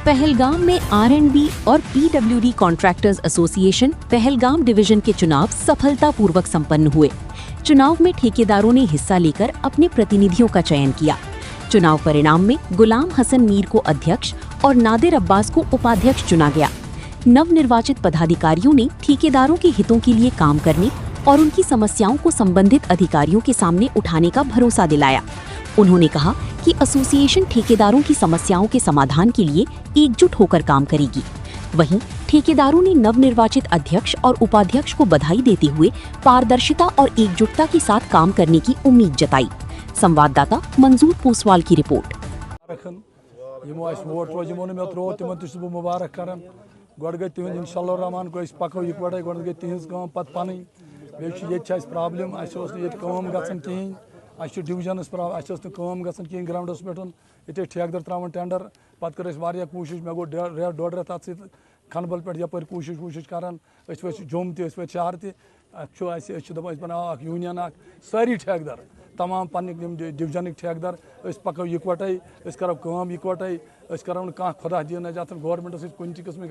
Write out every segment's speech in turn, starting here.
पहलगाम में R&B और PWD contractors association Pahalgam division के चुनाव सफलतापूर्वक संपन्न हुए। चुनाव में ठेकेदारों ने हिस्सा लेकर अपने प्रतिनिधियों का चयन किया। चुनाव परिणाम में गुलाम हसन मीर को अध्यक्ष और नादिर अब्बास को उपाध्यक्ष चुना गया। नवनिर्वाचित पदाधिकारियों ने ठेकेदारों के हितों के लिए काम करने और उनकी समस्याओं को संबंधित अधिकारियों के सामने उठाने का भरोसा दिलाया। उन्होंने कहा कि एसोसिएशन ठेकेदारों की समस्याओं के समाधान के लिए एकजुट होकर काम करेगी। वहीं ठेकेदारों ने नवनिर्वाचित अध्यक्ष और उपाध्यक्ष को बधाई देते हुए पारदर्शिता और एकजुटता के साथ काम करने की उम्मीद जताई। संवाददाता मंजूर पोसवाल की रिपोर्ट। डिविजनस कम गम ग्राउंडस पे ठेकेदार त्रावान टेंडर पत् कर कोशिश मे गो डोड़ रेत अत खनबल पे यप कोशिश करान जोम तह शहर तप बना यूनियन सारी ठेकेदार तमाम पन्ने डिविजन ठेकेदार पको इकवटे करो काम इकवटे करो कह खुदा दीन गवर्नमेंट कुन किस्म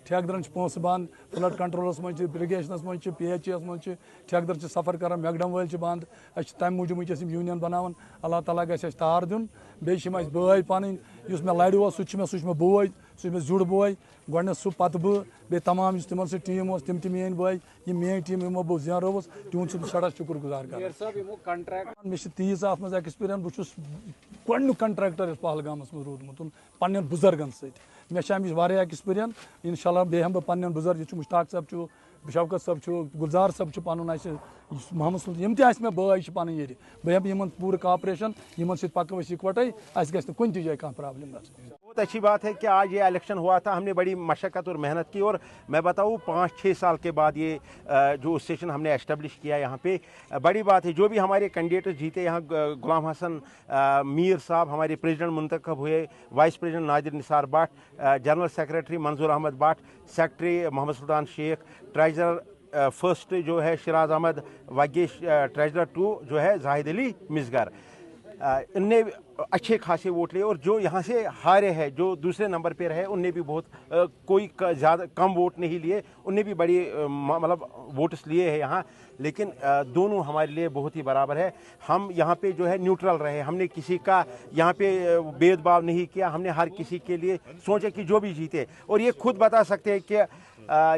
ठेकेदारन पोस बंद फ्लड कंट्रोलस मज इरिगेशनस मज PHS मज ठेकेदार सफर कर मैकडम वाल बंद तम मूजूब यूनियन बनान अल्लाह ताला गि तार दिन बे बे पन मे लड़ सह मे बोई सह जुड़ बोई गो सह पत बे तमाम तिम टीम तम मेन बोई ये मेन टीम यमो बह जेनरोस तुद सड़ा शुक्र गुजार कर मे तीज अत मज एक्सपीरियंस बहुत गोडनुक कंट्रैक्टर पहलगामस मज रूदमुत पन्न बुजुर्गन मे एक्सपीरियंस इंशाल्लाह बे हम बह पन्न बुजुर्ग मुश्ताक साहब शौकत साहब गुलजार साहब पन मोहम्मद सुल्तान यम मे बे पन ये बह हम पूरा कापरेशन पको इकवटे गि कुन जाए कह प्रॉब्लम। बहुत अच्छी बात है कि आज ये इलेक्शन हुआ था, हमने बड़ी मशक्क़त और मेहनत की और मैं बताऊँ 5-6 साल के बाद ये जो स्टेशन हमने एस्टेब्लिश किया यहाँ पे बड़ी बात है। जो भी हमारे कैंडिडेट जीते यहाँ गुलाम हसन मीर साहब हमारे प्रेसिडेंट मुंतखब हुए, vice president Nadir Nisar Bhatt, general secretary मंजूर Ahmad Bhatt, secretary Mohammad Sultan Sheikh, treasurer first जो है शिराज अहमद वागेश, ट्रेजरर 2 जो है जाहिद अली मिसगर, इनने अच्छे खासे वोट लिए। और जो यहाँ से हारे हैं जो दूसरे नंबर पे रहे उनने भी बहुत कोई ज़्यादा कम वोट नहीं लिए, उनने भी बड़ी मतलब वोट्स लिए हैं यहाँ। लेकिन दोनों हमारे लिए बहुत ही बराबर है। हम यहाँ पे जो है न्यूट्रल रहे, हमने किसी का यहाँ पे भेदभाव नहीं किया, हमने हर किसी के लिए सोचा कि जो भी जीते। और ये खुद बता सकते हैं कि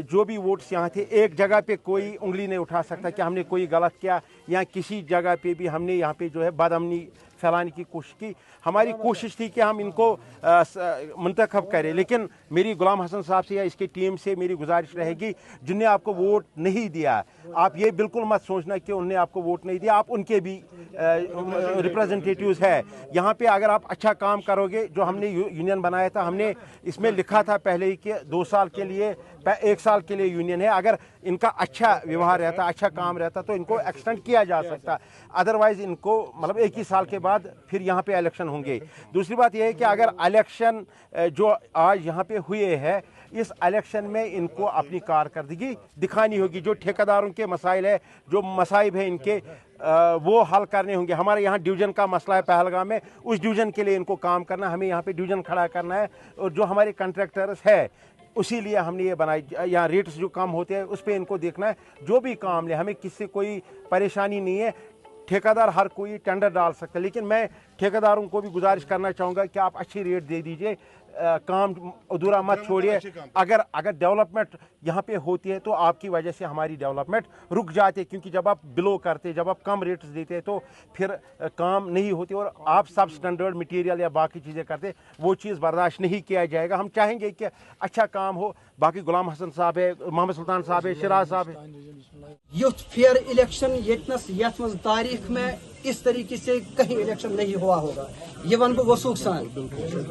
जो भी वोट्स यहाँ थे एक जगह पे कोई उंगली नहीं उठा सकता कि हमने कोई गलत किया या किसी जगह पे भी हमने यहाँ पे जो है बदअमनी फैलाने की कोशिश की। हमारी कोशिश थी कि हम इनको मुंतखब करें। लेकिन मेरी गुलाम हसन साहब से या इसकी टीम से मेरी गुजारिश रहेगी, जिनने आपको वोट नहीं दिया आप ये बिल्कुल मत सोचना कि उन्होंने आपको वोट नहीं दिया, आप उनके भी रिप्रेजेंटेटिव्स है यहाँ पे। अगर आप अच्छा काम करोगे, जो हमने यूनियन बनाया था हमने इसमें लिखा था पहले ही कि 2 साल के लिए 1 साल के लिए यूनियन है। अगर इनका अच्छा व्यवहार रहता, अच्छा काम रहता तो इनको एक्सटेंड किया जा सकता, अदरवाइज इनको मतलब 1 ही साल के बाद फिर यहाँ पे इलेक्शन होंगे। दूसरी बात यह है कि अगर इलेक्शन जो आज यहाँ पे हुए हैं इस इलेक्शन में इनको अपनी कारकर्दगी दिखानी होगी। जो ठेकेदारों के मसाइल है, जो मसाइब है इनके वो हल करने होंगे। हमारे यहाँ डिवीज़न का मसला है पहलगाम में, उस डिवीज़न के लिए इनको काम करना, हमें यहाँ पे डिवीज़न खड़ा करना है। और जो हमारे कॉन्ट्रैक्टर्स है उसी लिए हमने ये बनाई, यहाँ रेट्स जो कम होते हैं उस पर इनको देखना है। जो भी काम ले, हमें किससे कोई परेशानी नहीं है। ठेकेदार हर कोई टेंडर डाल सकता है, लेकिन मैं ठेकेदारों को भी गुजारिश करना चाहूँगा कि आप अच्छी रेट दे दीजिए, काम अधूरा मत छोड़िए। अगर डेवलपमेंट यहाँ पे होती है तो आपकी वजह से हमारी डेवलपमेंट रुक जाती है, क्योंकि जब आप बिलो करते, जब आप कम रेट्स देते तो फिर काम नहीं होती और आप सब स्टैंडर्ड मटेरियल या बाकी चीज़ें करते, वो चीज़ बर्दाश्त नहीं किया जाएगा। हम चाहेंगे कि अच्छा काम हो। बाकी गुलाम हसन साहब है, मोहम्मद सुल्तान साहब है, शिराज साहब है। यूथ फेयर इलेक्शन यथ मज तारीख में इस तरीके से कहीं इलेक्शन नहीं हुआ होगा, ये वन वसूख सान।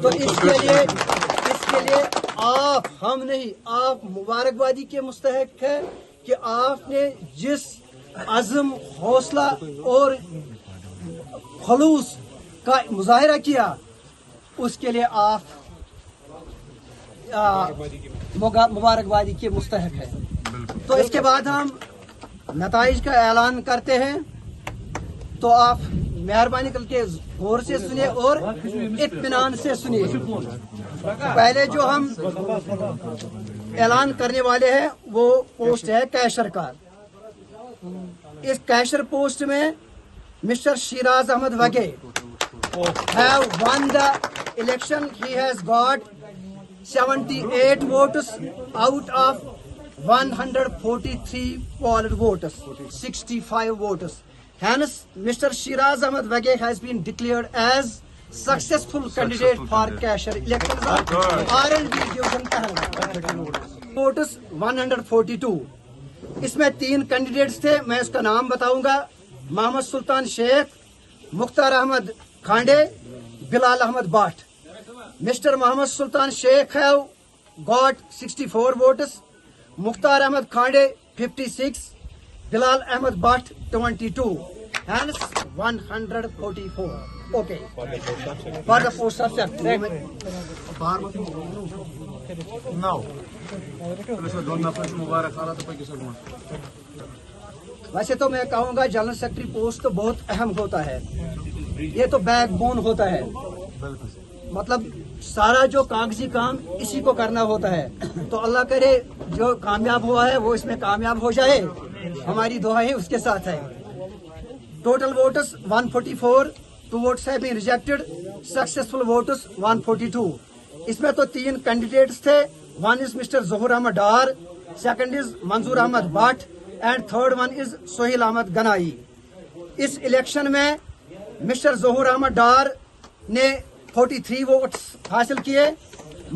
तो इसके लिए आप, हम नहीं, आप मुबारकबादी के मुस्तहक है कि आपने जिस अज़म, हौसला और खलूस का मुजाहिरा किया उसके लिए आप मुबारकबादी के मुस्तहक है। तो इसके बाद हम नताइज का ऐलान करते हैं, तो आप मेहरबानी करके गौर से सुनिए और इत्मीनान से सुनिए। पहले जो हम ऐलान करने वाले हैं वो पोस्ट है कैशर का। इस कैशर पोस्ट में मिस्टर शिराज अहमद वगे have won the election. He has got 78 votes out of 143 polled votes, 65 votes. Hence, Mr. Shiraz Ahmad Wage has been declared as successful candidate for cashier elections of R&B division Pahalgam. Votes 142. इसमें 3 candidates थे, मैं इसका नाम बताऊंगा। Mohammad Sultan Sheikh, Mukhtar Ahmad Khande, Bilal Ahmad Bhat. Mister Mohammad Sultan Sheikh have got 64 votes, Mukhtar Ahmad Khande 56, Bilal Ahmad Bhat 22, hence 144. Okay. For the post of secretary. Now. वैसे तो मैं कहूँगा जनरल सेक्रेटरी पोस्ट तो बहुत अहम होता है, ये तो बैकबोन होता है, मतलब सारा जो कागजी काम इसी को करना होता है। तो अल्लाह करे जो कामयाब हुआ है वो इसमें कामयाब हो जाए, हमारी दुआएं उसके साथ है। Total votes 144, 2 votes have been rejected, successful votes 142। इसमें तो 3 कैंडिडेट्स थे, one is mister Zahoor Ahmad Dar, second is Manzoor Ahmad Bhat and third one is Sohail Ahmad Ganai. इस इलेक्शन में मिस्टर जहूर अहमद डार ने 43 वोट्स हासिल किए,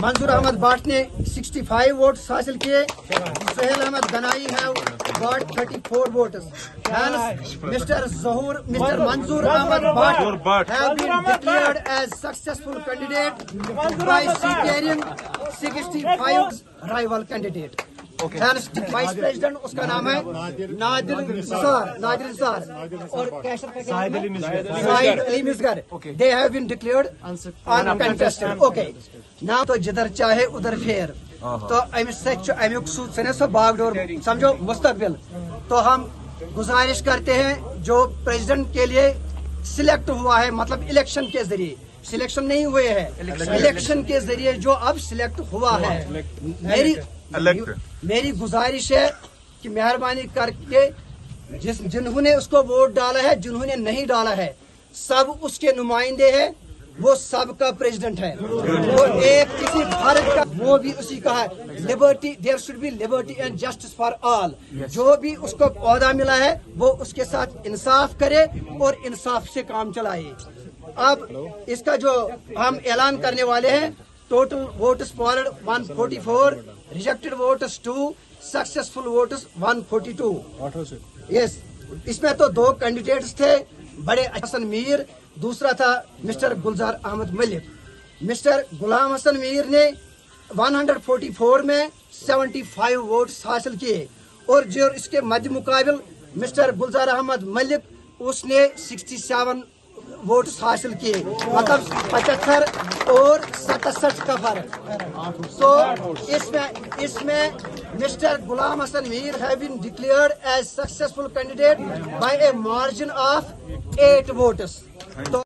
मंजूर अहमद भट्ट ने 65 वोट्स हासिल किए, Sohail Ahmad Ganai have got 34 votes. Mister Manzoor Ahmad Bhat have been declared as successful candidate by securing 65 rival candidate. Vice president उसका नाम है नादिर निसार और Sahid Ali Misgar. They have been declared uncontested. Okay, ना तो जिधर चाहे उधर फेर, तो अमुक सूद सने सो बागडोर समझो मुस्तकबिल। तो हम गुजारिश करते हैं जो प्रेसिडेंट के लिए सिलेक्ट हुआ है, मतलब इलेक्शन के जरिए, सिलेक्शन नहीं हुए हैं, इलेक्शन के जरिए जो अब सिलेक्ट हुआ है, मेरी गुजारिश है कि मेहरबानी करके जिन्होंने उसको वोट डाला है, जिन्होंने नहीं डाला है, सब उसके नुमाइंदे हैं, वो सबका प्रेसिडेंट है। वो एक किसी भारत का, वो भी उसी का है। Liberty, there should be liberty and justice for all. जो भी उसको पौधा मिला है वो उसके साथ इंसाफ करे और इंसाफ से काम चलाए। अब इसका जो हम ऐलान करने वाले हैं, total votes polled 144, rejected votes 2, successful votes 142। Yes, इसमें तो 2 कैंडिडेट्स थे, बड़े हसन मीर, दूसरा था मिस्टर गुलजार अहमद मलिक। मिस्टर गुलाम हसन मीर ने 144 में 75 वोट्स हासिल किए और जो इसके मध्य मुकाबिल मिस्टर गुलजार अहमद मलिक उसने 67 वोट्स हासिल किए, मतलब 75 और 67 का फर्क। तो इसमें mister Ghulam Hasan Mir have been declared as successful candidate by a margin of 8 votes.